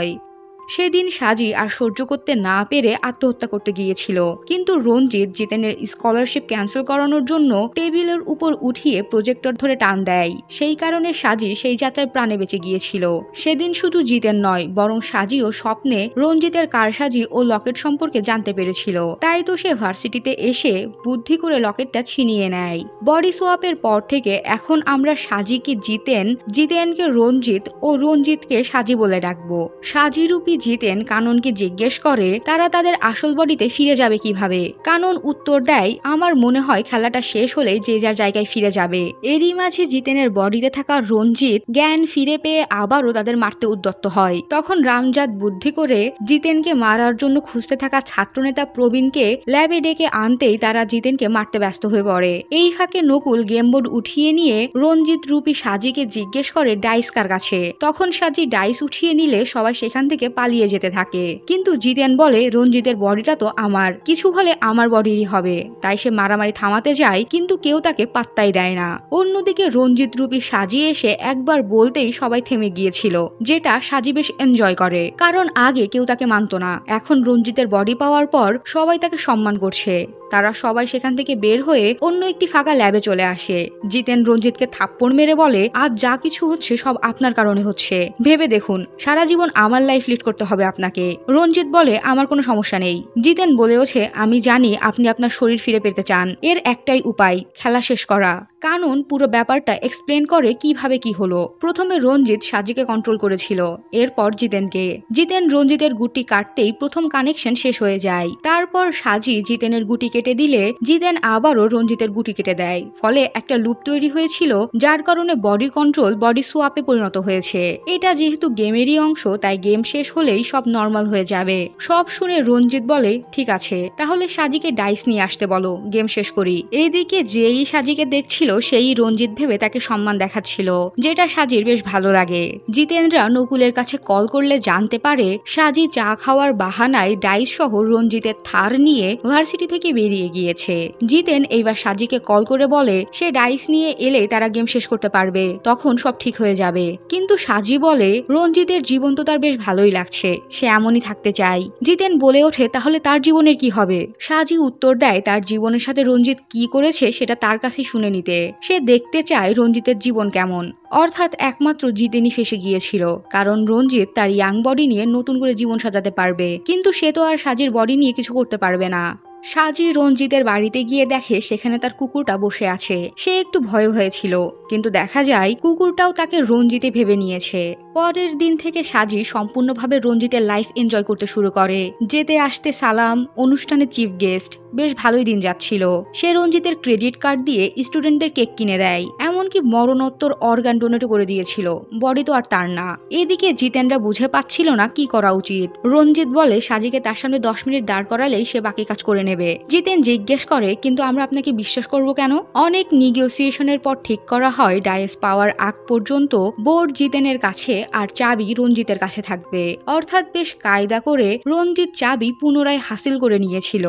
সেদিন সাজি আর সহ্য করতে না পেরে আত্মহত্যা করতে গিয়েছিল, কিন্তু রঞ্জিত জিতেনের স্কলারশিপ ক্যান্সেল করানোর জন্য টেবিলের উপর উঠিয়ে প্রজেক্টর ধরে টান দেয়। সেই কারণে সাজি সেই যাত্রায় প্রাণে বেঁচে গিয়েছিল। সেদিন শুধু জিতেন নয় বরং সাজিও স্বপ্নে রঞ্জিতের কারসাজি ও লকেট সম্পর্কে জানতে পেরেছিল। তাই তো সে ভার্সিটিতে এসে বুদ্ধি করে লকেটটা ছিনিয়ে নেয়। বডি সোয়াপের পর থেকে এখন আমরা সাজিকে জিতেন, জিতেনকে রঞ্জিত ও রঞ্জিতকে সাজি বলে ডাকবো। সাজিরূপী জিতেন কাননকে জিজ্ঞেস করে তারা তাদের আসল বডিতে ফিরে যাবে কিভাবে। কানন উত্তর দেয়, আমার মনে হয় খেলাটা শেষ হলে যে যার জায়গায় ফিরে যাবে। এরই মাঝে জিতেনের বডিতে থাকা রঞ্জিত জ্ঞান ফিরে পেয়ে আবারও তাদের মারতে উদ্যত হয়। তখন রামজাদ বুদ্ধি করে জিতেনকে মারার জন্য খুঁজতে থাকা ছাত্রনেতা প্রবীণকে ল্যাবে ডেকে আনতেই তারা জিতেনকে মারতে ব্যস্ত হয়ে পড়ে। এই ফাঁকে নকুল গেমবোর্ড উঠিয়ে নিয়ে রঞ্জিত রূপী সাজিকে জিজ্ঞেস করে ডাইস কার কাছে। তখন সাজি ডাইস উঠিয়ে নিলে সবাই সেখান থেকে পালিয়ে যেতে থাকে। কিন্তু জিতেন বলে রঞ্জিতের বডিটা তো আমার, কিছু হলে আমার বডিরই হবে। তাই সে মারামারি থামাতে যায়, কিন্তু কেউ তাকে পাত্তাই দেয় না। অন্যদিকে রঞ্জিত রূপী সাজি এসে একবার বলতেই সবাই থেমে গিয়েছিল, যেটা সাজি বেশ এনজয় করে, কারণ আগে কেউ তাকে মানত না। এখন রঞ্জিতের বডি পাওয়ার পর সবাই তাকে সম্মান করছে। তারা সবাই সেখান থেকে বের হয়ে অন্য একটি ফাঁকা ল্যাবে চলে আসে। জিতেন রঞ্জিতকে থাপ্পড় মেরে বলে, আজ যা কিছু হচ্ছে সব আপনার কারণে হচ্ছে, ভেবে দেখুন সারা জীবন আমার লাইফ লিড করতে হবে আপনাকে। রঞ্জিত বলে, আমার কোনো সমস্যা নেই। জিতেন বলে ওঠে, আমি জানি আপনি আপনার শরীর ফিরে পেতে চান, এর একটাই উপায়, খেলা শেষ করা। কানন পুরো ব্যাপারটা এক্সপ্লেন করে কিভাবে কি হলো। প্রথমে রঞ্জিত সাজিকে কন্ট্রোল করেছিল, এরপর জিতেনকে। জিতেন রঞ্জিতের গুটি কাটতেই প্রথম কানেকশন শেষ হয়ে যায়। তারপর সাজি জিতেনের গুটি কেটে দিলে জিতেন আবারও রঞ্জিতের গুটি কেটে দেয়। ফলে একটা লুপ তৈরি হয়েছিল, যার কারণে বডি কন্ট্রোল বডি সোয়াপে পরিণত হয়েছে। এটা যেহেতু গেমেরই অংশ, তাই গেম শেষ হলেই সব নর্মাল হয়ে যাবে। সব শুনে রঞ্জিত বলে, ঠিক আছে, তাহলে সাজিকে ডাইস নিয়ে আসতে বলো, গেম শেষ করি। এইদিকে যেই সাজিকে দেখছিল সেই রঞ্জিত ভেবে তাকে সম্মান দেখাচ্ছিল, যেটা সাজির বেশ ভালো লাগে। জিতেনরা নকুলের কাছে কল করলে জানতে পারে সাজি চা খাওয়ার বাহানায় ডাইস সহ রঞ্জিতের থার নিয়ে ভার্সিটি থেকে বেরিয়ে গিয়েছে। জিতেন এইবার সাজিকে কল করে বলে সে ডাইস নিয়ে এলে তারা গেম শেষ করতে পারবে, তখন সব ঠিক হয়ে যাবে। কিন্তু সাজি বলে রঞ্জিতের জীবন তো তার বেশ ভালোই লাগছে, সে এমনই থাকতে চায়। জিতেন বলে ওঠে, তাহলে তার জীবনের কি হবে? সাজি উত্তর দেয় তার জীবনের সাথে রঞ্জিত কি করেছে সেটা তার কাছেই শুনে নিতে। সে দেখতে চায় রঞ্জিতের জীবন কেমন। অর্থাৎ একমাত্র জিতেনই ফেসে গিয়েছিল, কারণ রঞ্জিত তার ইয়াং বডি নিয়ে নতুন করে জীবন সাজাতে পারবে, কিন্তু সে তো আর সাজির বডি নিয়ে কিছু করতে পারবে না। সাজি রঞ্জিতের বাড়িতে গিয়ে দেখে সেখানে তার কুকুরটা বসে আছে। সে একটু ভয়ে ভয়ে ছিল, কিন্তু দেখা যায় কুকুরটাও তাকে রঞ্জিতে ভেবে নিয়েছে। পরের দিন থেকে সাজি সম্পূর্ণভাবে রঞ্জিতের লাইফ এনজয় করতে শুরু করে। যেতে আসতে সালাম, অনুষ্ঠানে চিফ গেস্ট, বেশ ভালোই দিন যাচ্ছিল। সে রঞ্জিতের ক্রেডিট কার্ড দিয়ে স্টুডেন্টদের কেক কিনে দেয়, এমনকি মরণোত্তর অর্গান ডোনেট করে দিয়েছিল। বডি তো আর তার না। এদিকে জিতেনরা বুঝে পাচ্ছিল না কি করা উচিত। রঞ্জিত বলে সাজিকে তার সামনে 10 মিনিট দাঁড় করালেই সে বাকি কাজ করে নেবে। জিতেন জিজ্ঞেস করে, কিন্তু আমরা আপনাকে বিশ্বাস করব কেন? অনেক নিগোসিয়েশনের পর ঠিক করা হয় ডাইস পাওয়ার আগ পর্যন্ত বোর্ড জিতেনের কাছে আর চাবি রঞ্জিতের কাছে থাকবে। অর্থাৎ বেশ কায়দা করে রঞ্জিত চাবি পুনরায় হাসিল করে নিয়েছিল।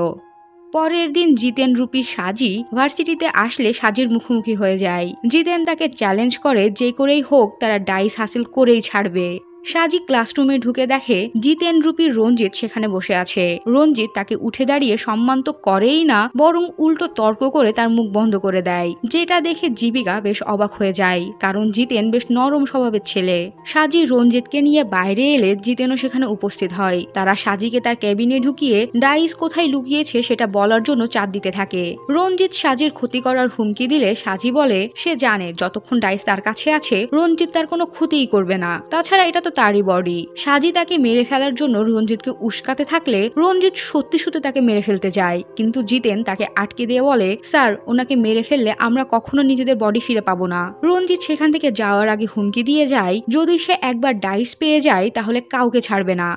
পরের দিন জিতেন রূপী সাজি ভার্সিটিতে আসলে সাজির মুখোমুখি হয়ে যায়। জিতেন তাকে চ্যালেঞ্জ করে যে করেই হোক তারা ডাইস হাসিল করেই ছাড়বে। সাজি ক্লাসরুমে ঢুকে দেখে জিতেন রূপী রঞ্জিত সেখানে বসে আছে। রঞ্জিত তাকে উঠে দাঁড়িয়ে সম্মান তো করেই না, বরং উল্টো তর্ক করে তার মুখ বন্ধ করে দেয়, যেটা দেখে জীবিকা বেশ অবাক হয়ে যায়, কারণ জিতেন বেশ নরম স্বভাবের ছেলে। সাজি রঞ্জিতকে নিয়ে বাইরে এলে জিতেনও সেখানে উপস্থিত হয়। তারা সাজিকে তার ক্যাবিনে ঢুকিয়ে ডাইস কোথায় লুকিয়েছে সেটা বলার জন্য চাপ দিতে থাকে। রঞ্জিত সাজির ক্ষতি করার হুমকি দিলে সাজি বলে সে জানে যতক্ষণ ডাইস তার কাছে আছে রঞ্জিত তার কোনো ক্ষতিই করবে না, তাছাড়া এটা তো তারই বডি। সাজি তাকে মেরে ফেলার জন্য রঞ্জিতকে উস্কাতে থাকলে রঞ্জিত সত্যি সত্যি তাকে মেরে ফেলতে যায়, কিন্তু জিতেন তাকে আটকে দিয়ে বলে, স্যার, ওনাকে মেরে ফেললে আমরা কখনো নিজেদের বডি ফিরে পাবো না। রঞ্জিত সেখান থেকে যাওয়ার আগে হুমকি দিয়ে যায় যদি সে একবার ডাইস পেয়ে যায় তাহলে কাউকে ছাড়বে না।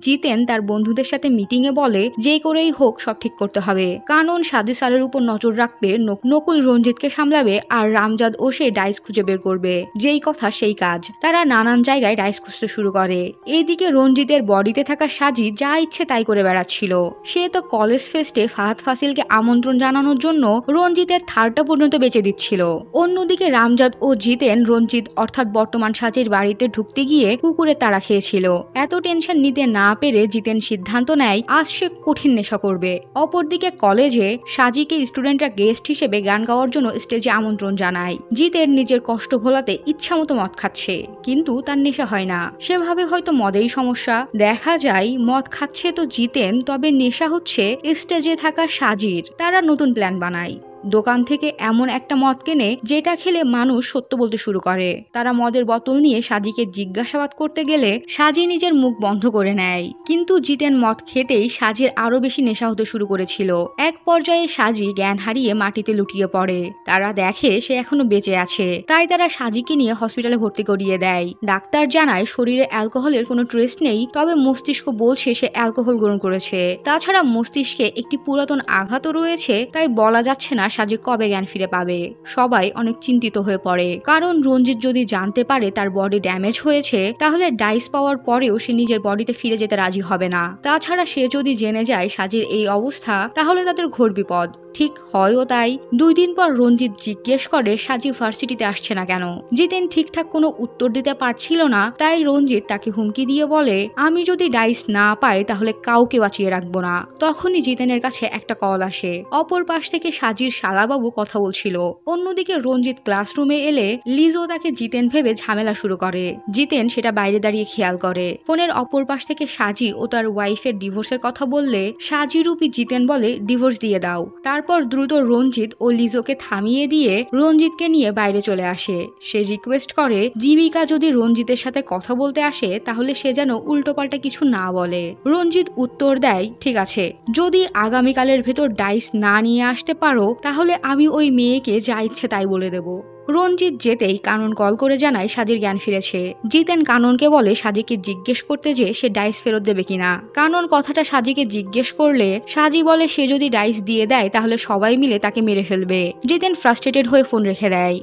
জিতেন তার বন্ধুদের সাথে মিটিং এ বলে যে করেই হোক সব ঠিক করতে হবে। কানন সাজি স্যারের উপর নজর রাখবে, নকুল রঞ্জিতকে সামলাবে, আর রামজাদ ও সে ডাইস খুঁজে বের করবে। যেই কথা সেই কাজ। তারা নানান জায়গায় ডাইস খুঁজতে শুরু করে। এইদিকে রঞ্জিতের বডিতে থাকা সাজি যা ইচ্ছে তাই করে বেড়াচ্ছিল। সে তো কলেজ ফেস্টে ফাহাদ ফাসিলকে আমন্ত্রণ জানানোর জন্য রঞ্জিতের থার্ডটা পর্যন্ত বেচে দিচ্ছিল। অন্যদিকে রামজাদ ও জিতেন রঞ্জিত অর্থাৎ বর্তমান সাজির বাড়িতে ঢুকতে গিয়ে কুকুরের তাড়া খেয়েছিল। এত টেনশন নিতে না পেরে জিতেন সিদ্ধান্ত নেয় আজ সে কঠিন নেশা করবে। অপরদিকে কলেজে সাজিকে স্টুডেন্টরা গেস্ট হিসেবে গান গাওয়ার জন্য স্টেজে আমন্ত্রণ জানায়। জিতেন নিজের কষ্ট ভোলাতে ইচ্ছামতো মদ খাচ্ছে, কিন্তু তার নেশা হয় না। সেভাবে হয়তো মদেই সমস্যা। দেখা যায় মদ খাচ্ছে তো জিতেন, তবে নেশা হচ্ছে স্টেজে থাকা সাজির। তারা নতুন প্ল্যান বানায়। দোকান থেকে এমন একটা মদ কেনে যেটা খেলে মানুষ সত্য বলতে শুরু করে। তারা মদের বোতল নিয়ে সাজিকে জিজ্ঞাসাবাদ করতে গেলে সাজি নিজের মুখ বন্ধ করে নেয়। কিন্তু জিতেন মদ খেতেই সাজির আরো বেশি নেশা হতে শুরু করেছিল। এক পর্যায়ে সাজি জ্ঞান হারিয়ে মাটিতে লুটিয়ে পড়ে। তারা দেখে সে এখনো বেঁচে আছে, তাই তারা সাজিকে নিয়ে হসপিটালে ভর্তি করিয়ে দেয়। ডাক্তার জানায় শরীরে অ্যালকোহলের কোনো ট্রেস নেই, তবে মস্তিষ্ক বলছে সে অ্যালকোহল গ্রহণ করেছে। তাছাড়া মস্তিষ্কে একটি পুরাতন আঘাতও রয়েছে, তাই বলা যাচ্ছে না সাজি কবে জ্ঞান ফিরে পাবে। সবাই অনেক চিন্তিত হয়ে পড়ে, কারণ রঞ্জিত যদি জানতে পারে তার বডি ড্যামেজ হয়েছে তাহলে ডাইস পাওয়ার পরেও সে নিজের বডিতে ফিরে যেতে রাজি হবে না। তাছাড়া সে যদি জেনে যায় সাজির এই অবস্থা তাহলে তাদের ঘোর বিপদ। ঠিক হয়ও তাই। 2 দিন পর রঞ্জিত জিজ্ঞেস করে সাজি ভার্সিটিতে আসছে না কেন। জিতেন ঠিকঠাক কোনো উত্তর দিতে পারছিল না, তাই রঞ্জিত তাকে হুমকি দিয়ে বলে, আমি যদি ডাইস না পাই তাহলে কাউকে বাঁচিয়ে রাখবো না। তখনই জিতেনের কাছে একটা কল আসে। অপর পাশ থেকে সাজির শালাবাবু কথা বলছিল। অন্যদিকে রঞ্জিত ক্লাসরুমে এলে লিজো তাকে জিতেন ভেবে ঝামেলা শুরু করে। জিতেন সেটা বাইরে দাঁড়িয়ে খেয়াল করে। ফোনের অপর পাশ থেকে সাজি ও তার ওয়াইফের ডিভোর্সের কথা বললে সাজি রূপী জিতেন বলে ডিভোর্স দিয়ে দাও। তারপর দ্রুত রঞ্জিত ও লিজোকে থামিয়ে দিয়ে রঞ্জিতকে নিয়ে বাইরে চলে আসে। সে রিকোয়েস্ট করে জীবিকা যদি রঞ্জিতের সাথে কথা বলতে আসে তাহলে সে যেন উল্টোপাল্টা কিছু না বলে। রঞ্জিত উত্তর দেয়, ঠিক আছে, যদি আগামীকালের ভেতর ডাইস না নিয়ে আসতে পারো তাহলে আমি ওই মেয়েকে যা ইচ্ছে তাই বলে দেব। রঞ্জিত যেতেই কানন কল করে জানায় সাজির জ্ঞান ফিরেছে। জিতেন কাননকে বলে সাজিকে জিজ্ঞেস করতে যে সে ডাইস ফেরত দেবে কিনা। কানন কথাটা সাজিকে জিজ্ঞেস করলে সাজি বলে সে যদি ডাইস দিয়ে দেয় তাহলে সবাই মিলে তাকে মেরে ফেলবে। জিতেন ফ্রাস্ট্রেটেড হয়ে ফোন রেখে দেয়।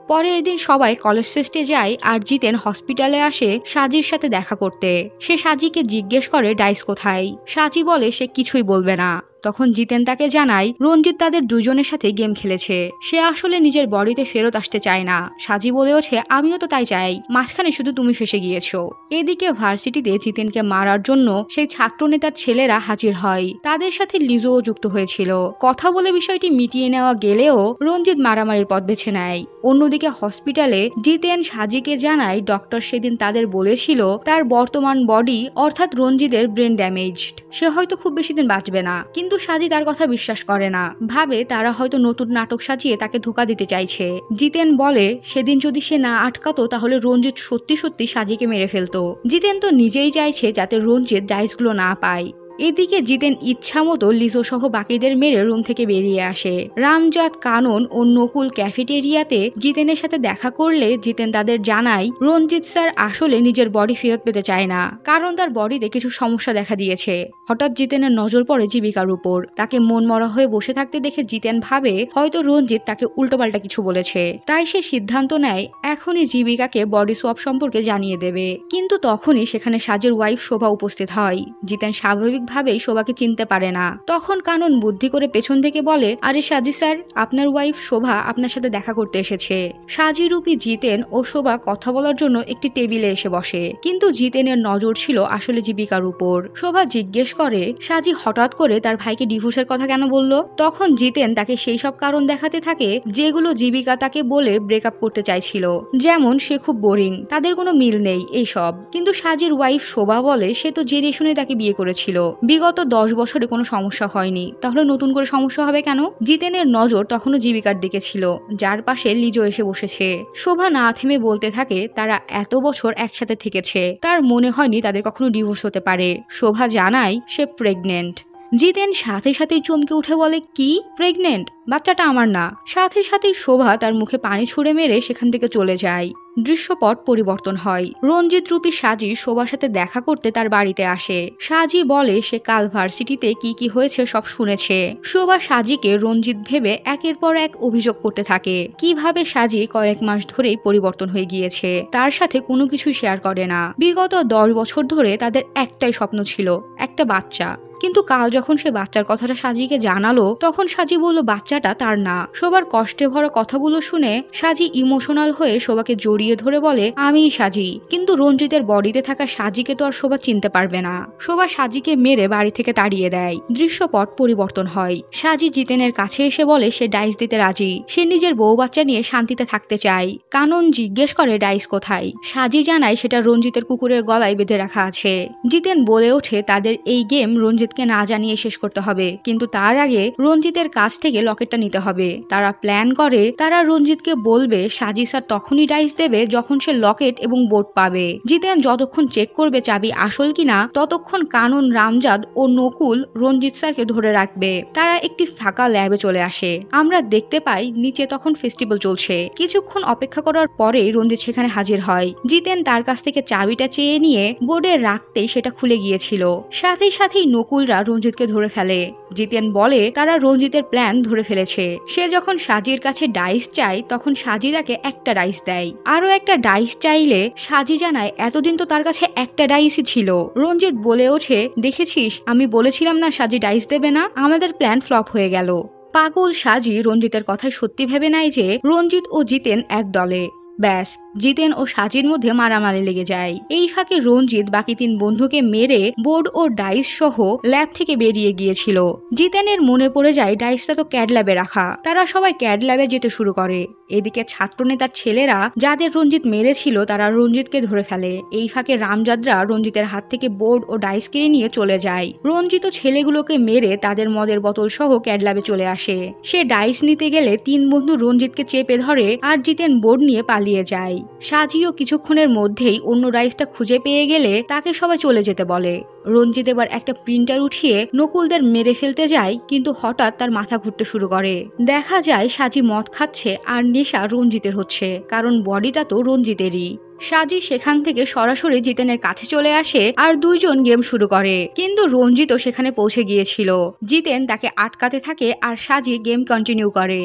পরের দিন সবাই কলেজ ফেস্টে যায় আর জিতেন হসপিটালে আসে সাজির সাথে দেখা করতে। সে সাজিকে জিজ্ঞেস করে ডাইস কোথায়। সাজি বলে সে কিছুই বলবে না। তখন জিতেন তাকে জানায় রঞ্জিত তাদের দুজনের সাথে গেম খেলেছে, সে আসলে নিজের বডিতে ফেরত আসতে চায় না। সাজি বলে ওঠে, আমিও তো তাই চাই, মাঝখানে শুধু তুমি ফেসে গিয়েছো। এদিকে ভার্সিটিতে জিতেনকে মারার জন্য সেই ছাত্রনেতার ছেলেরা হাজির হয়। তাদের সাথে লিজোও যুক্ত হয়েছিল। কথা বলে বিষয়টি মিটিয়ে নেওয়া গেলেও রঞ্জিত মারামারির পথ বেছে নেয়। অন্যদিকে হসপিটালে জিতেন সাজিকে জানায় ডক্টর সেদিন তাদের বলেছিল তার বর্তমান বডি অর্থাৎ রঞ্জিতের ব্রেন ড্যামেজড, সে হয়তো খুব বেশি দিন বাঁচবে না। কিন্তু সাজি তার কথা বিশ্বাস করে না, ভাবে তারা হয়তো নতুন নাটক সাজিয়ে তাকে ধোঁকা দিতে চাইছে। জিতেন বলে সেদিন যদি সে না আটকাতো তাহলে রঞ্জিত সত্যি সত্যি সাজিকে মেরে ফেলতো। জিতেন তো নিজেই চাইছে যাতে রঞ্জিত ডাইসগুলো না পায়। এদিকে জিতেন ইচ্ছা মতো লিজো সহ বাকিদের মেরে রুম থেকে বেরিয়ে আসে। রামজাদ, কানন ও নকুল ক্যাফেটেরিয়াতে জিতেনের সাথে দেখা করলে জিতেন তাদের জানায় রঞ্জিত স্যার আসলে নিজের বডি ফেরত পেতে চায় না, কারণ তার বডিতে কিছু সমস্যা দেখা দিয়েছে। হঠাৎ জিতেনের নজর পড়ে জীবিকার উপর। তাকে মন মরা হয়ে বসে থাকতে দেখে জিতেন ভাবে হয়তো রঞ্জিত তাকে উল্টোপাল্টা কিছু বলেছে, তাই সে সিদ্ধান্ত নেয় এখনই জীবিকাকে বডি সোয়াপ সম্পর্কে জানিয়ে দেবে। কিন্তু তখনই সেখানে সাজের ওয়াইফ শোভা উপস্থিত হয়। জিতেন স্বাভাবিক ভাবেই শোভাকে চিনতে পারে না। তখন কানন বুদ্ধি করে পেছন থেকে বলে, আরে সাজি স্যার, আপনার ওয়াইফ শোভা আপনার সাথে দেখা করতে এসেছে। সাজি রূপী জিতেন ও শোভা কথা বলার জন্য একটি টেবিলে এসে বসে, কিন্তু জিতেনের নজর ছিল আসলে জীবিকার উপর। শোভা জিজ্ঞেস করে সাজি হঠাৎ করে তার ভাইকে ডিভোর্সের কথা কেন বলল। তখন জিতেন তাকে সেই সব কারণ দেখাতে থাকে যেগুলো জীবিকা তাকে বলে ব্রেকআপ করতে চাইছিল, যেমন সে খুব বোরিং, তাদের কোনো মিল নেই, এইসব। কিন্তু সাজির ওয়াইফ শোভা বলে সে তো জেনে শুনে তাকে বিয়ে করেছিল, বিগত 10 বছরে কোনো সমস্যা হয়নি, তাহলে নতুন করে সমস্যা হবে কেন। জিতেনের নজর তখনও জীবিকার দিকে ছিল, যার পাশে লিজো এসে বসেছে। শোভা না থেমে বলতে থাকে তারা এত বছর একসাথে থেকেছে, তার মনে হয়নি তাদের কখনো ডিভোর্স হতে পারে। শোভা জানায় সে প্রেগনেন্ট। জিতেন সাথে সাথেই চমকে উঠে বলে, কি প্রেগনেন্ট? বাচ্চাটা আমার না। সাথে সাথেই শোভা তার মুখে পানি ছুঁড়ে মেরে সেখান থেকে চলে যায়। দৃশ্যপট পরিবর্তন হয়। রঞ্জিত রূপী সাজি শোভার সাথে দেখা করতে তার বাড়িতে আসে। সাজি বলে সে কাল ভার্সিটিতে কি কি হয়েছে সব শুনেছে। শোভা সাজিকে রঞ্জিত ভেবে একের পর এক অভিযোগ করতে থাকে, কিভাবে সাজি কয়েক মাস ধরেই পরিবর্তন হয়ে গিয়েছে, তার সাথে কোনো কিছু শেয়ার করে না। বিগত 10 বছর ধরে তাদের একটাই স্বপ্ন ছিল, একটা বাচ্চা। কিন্তু কাল যখন সে বাচ্চার কথাটা সাজিকে জানালো তখন সাজি বলল বাচ্চাটা তার না। শোভার কষ্টে ভরা কথাগুলো শুনে সাজি ইমোশনাল হয়ে শোভাকে জড়িয়ে ধরে বলে, আমিই সাজি। কিন্তু রঞ্জিতের বডিতে থাকা সাজিকে তো আর শোভা চিনতে পারবে না। শোভা সাজিকে মেরে বাড়ি থেকে তাড়িয়ে দেয়। দৃশ্যপট পরিবর্তন হয়। সাজি জিতেনের কাছে এসে বলে সে ডাইস দিতে রাজি, সে নিজের বউ বাচ্চা নিয়ে শান্তিতে থাকতে চায়। কানন জিজ্ঞেস করে ডাইস কোথায়। সাজি জানায় সেটা রঞ্জিতের কুকুরের গলায় বেঁধে রাখা আছে। জিতেন বলে ওঠে তাদের এই গেম রঞ্জিতকে না জানিয়ে শেষ করতে হবে, কিন্তু তার আগে রঞ্জিতের কাছ থেকে লকেটটা নিতে হবে। তারা প্ল্যান করে তারা রঞ্জিতকে বলবে সাজি স্যার তখনই ডাইস দেবে যখন সে লকেট এবং বোর্ড পাবে। জিতেন যতক্ষণ চেক করবে চাবি আসল কিনা ততক্ষণ কানন, রামজাদ ও নকুল রঞ্জিত স্যারকে ধরে রাখবে। তারা একটি ফাঁকা ল্যাবে চলে আসে। আমরা দেখতে পাই নিচে তখন ফেস্টিভ্যাল চলছে। কিছুক্ষণ অপেক্ষা করার পরে রঞ্জিত সেখানে হাজির হয়। জিতেন তার কাছ থেকে চাবিটা চেয়ে নিয়ে বোর্ডে রাখতেই সেটা খুলে গিয়েছিল। সাথে সাথেই নকুল পাগলরা রঞ্জিতকে ধরে ফেলে। জিতেন বলে তারা রঞ্জিতের প্ল্যান ধরে ফেলেছে। সে যখন সাজির কাছে ডাইস চায় তখন সাজি তাকে একটা ডাইস দেয়। আরো একটা ডাইস চাইলে সাজি জানায় এতদিন তো তার কাছে একটা ডাইসই ছিল। রঞ্জিত বলে ওঠে, দেখেছিস আমি বলেছিলাম না সাজি ডাইস দেবে না, আমাদের প্ল্যান ফ্লপ হয়ে গেল। পাগল সাজি রঞ্জিতের কথায় সত্যি ভেবে নেয় যে রঞ্জিত ও জিতেন এক দলে। ব্যাস, জিতেন ও সাজির মধ্যে মারামারি লেগে যায়। এই ফাঁকে রঞ্জিত বাকি 3 বন্ধুকে মেরে বোর্ড ও ডাইস সহ ল্যাব থেকে বেরিয়ে গিয়েছিল। জিতেনের মনে পড়ে যায় ডাইসটা তো ক্যাড ল্যাবে রাখা। তারা সবাই ক্যাড ল্যাবে যেতে শুরু করে। এদিকে ছাত্রনেতার ছেলেরা যাদের রঞ্জিত মেরেছিল তারা রঞ্জিতকে ধরে ফেলে। এই ফাঁকে রামজাদরা রঞ্জিতের হাত থেকে বোর্ড ও ডাইস কিনে নিয়ে চলে যায়। রঞ্জিত ছেলেগুলোকে মেরে তাদের মদের বোতল সহ ক্যাড ল্যাবে চলে আসে। সে ডাইস নিতে গেলে 3 বন্ধু রঞ্জিতকে চেপে ধরে আর জিতেন বোর্ড নিয়ে পালিয়ে যায়। সাজিও কিছুক্ষণের মধ্যেই অন্য ডাইসটা খুঁজে পেয়ে গেলে তাকে সবাই চলে যেতে বলে। রঞ্জিত এবার একটা প্রিন্টার উঠিয়ে নকুলদের মেরে ফেলতে যায়, কিন্তু হঠাৎ তার মাথা ঘুরতে শুরু করে। দেখা যায় সাজি মদ খাচ্ছে আর নেশা রঞ্জিতের হচ্ছে, কারণ বডিটা তো রঞ্জিতেরই। সাজি সেখান থেকে সরাসরি জিতেনের কাছে চলে আসে আর 2 জন গেম শুরু করে, কিন্তু রঞ্জিতও সেখানে পৌঁছে গিয়েছিল। জিতেন তাকে আটকাতে থাকে আর সাজি গেম কন্টিনিউ করে।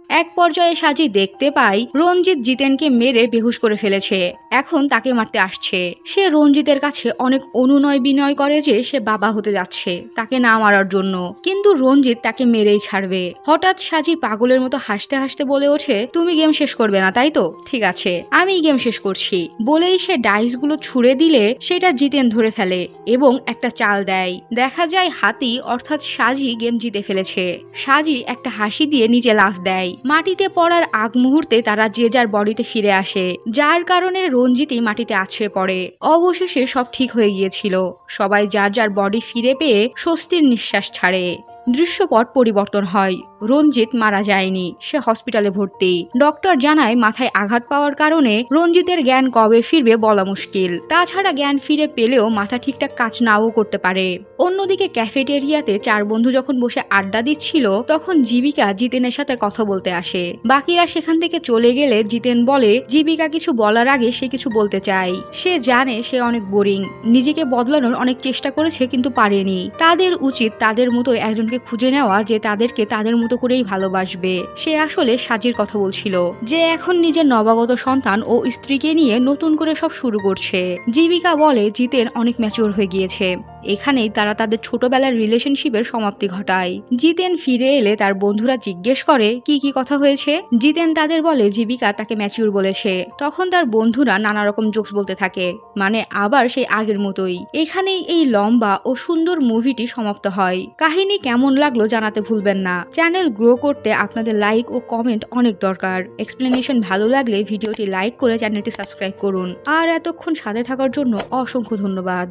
এক পর্যায়ে সাজি দেখতে পায় রঞ্জিত জিতেনকে মেরে বেহুশ করে ফেলেছে, এখন তাকে মারতে আসছে। সে রঞ্জিতের কাছে অনেক অনুনয় বিনয় করে যে সে বাবা হতে যাচ্ছে, তাকে না মারার জন্য, কিন্তু রঞ্জিত তাকে মেরেই ছাড়বে। হঠাৎ সাজি পাগলের মতো হাসতে হাসতে বলে ওঠে, তুমি গেম শেষ করবে না তাই তো, ঠিক আছে আমি গেম শেষ করছি। বলেই সে ডাইসগুলো ছুড়ে দিলে সেটা জিতেন ধরে ফেলে এবং একটা চাল দেয়। দেখা যায় হাতি অর্থাৎ সাজি গেম জিতে ফেলেছে। সাজি একটা হাসি দিয়ে নিচে লাফ দেয়। মাটিতে পড়ার আগ মুহূর্তে তারা যে যার বডিতে ফিরে আসে, যার কারণে রঞ্জিতই মাটিতে আছড়ে পড়ে। অবশেষে সব ঠিক হয়ে গিয়েছিল। সবাই যার যার বডি ফিরে পেয়ে স্বস্তির নিঃশ্বাস ছাড়ে। দৃশ্যপট পরিবর্তন হয়। রঞ্জিত মারা যায়নি, সে হসপিটালে ভর্তি। ডক্টর জানায় মাথায় আঘাত পাওয়ার কারণে রঞ্জিতের জ্ঞান কবে ফিরবে বলা মুশকিল। তাছাড়া জ্ঞান ফিরে পেলেও মাথা ঠিকঠাক কাজ নাও করতে পারে। অন্যদিকে ক্যাফেটেরিয়াতে 4 বন্ধু যখন বসে আড্ডা দিচ্ছিল তখন জীবিকা জিতেনের সাথে কথা বলতে আসে। বাকিরা সেখান থেকে চলে গেলে জিতেন বলে জীবিকা কিছু বলার আগে সে কিছু বলতে চায়। সে জানে সে অনেক বোরিং, নিজেকে বদলানোর অনেক চেষ্টা করেছে কিন্তু পারেনি। তাদের উচিত তাদের মতো একজনকে খুঁজে নেওয়া যে তাদেরকে তাদের মতো করেই ভালোবাসবে। সে আসলে সাজির কথা বলছিল, যে এখন নিজের নবাগত সন্তান ও স্ত্রীকে নিয়ে নতুন করে সব শুরু করছে। জীবিকা বলে জিতেন অনেক ম্যাচিওর হয়ে গিয়েছে। এখানেই তারা তাদের ছোটবেলার রিলেশনশিপের সমাপ্তি ঘটায়। জিতেন ফিরে এলে তার বন্ধুরা জিজ্ঞেস করে কি কি কথা হয়েছে। জিতেন তাদের বলে জীবিকা তাকে ম্যাচিওর বলেছে। তখন তার বন্ধুরা নানা রকম জোকস বলতে থাকে, মানে আবার সেই আগের মতোই। এখানেই এই লম্বা ও সুন্দর মুভিটি সমাপ্ত হয়। কাহিনী কেমন লাগলো জানাতে ভুলবেন না। চ্যানেল গ্রো করতে আপনাদের লাইক ও কমেন্ট অনেক দরকার। এক্সপ্লেনেশন ভালো লাগলে ভিডিওটি লাইক করে চ্যানেলটি সাবস্ক্রাইব করুন। আর এতক্ষণ সাথে থাকার জন্য অসংখ্য ধন্যবাদ।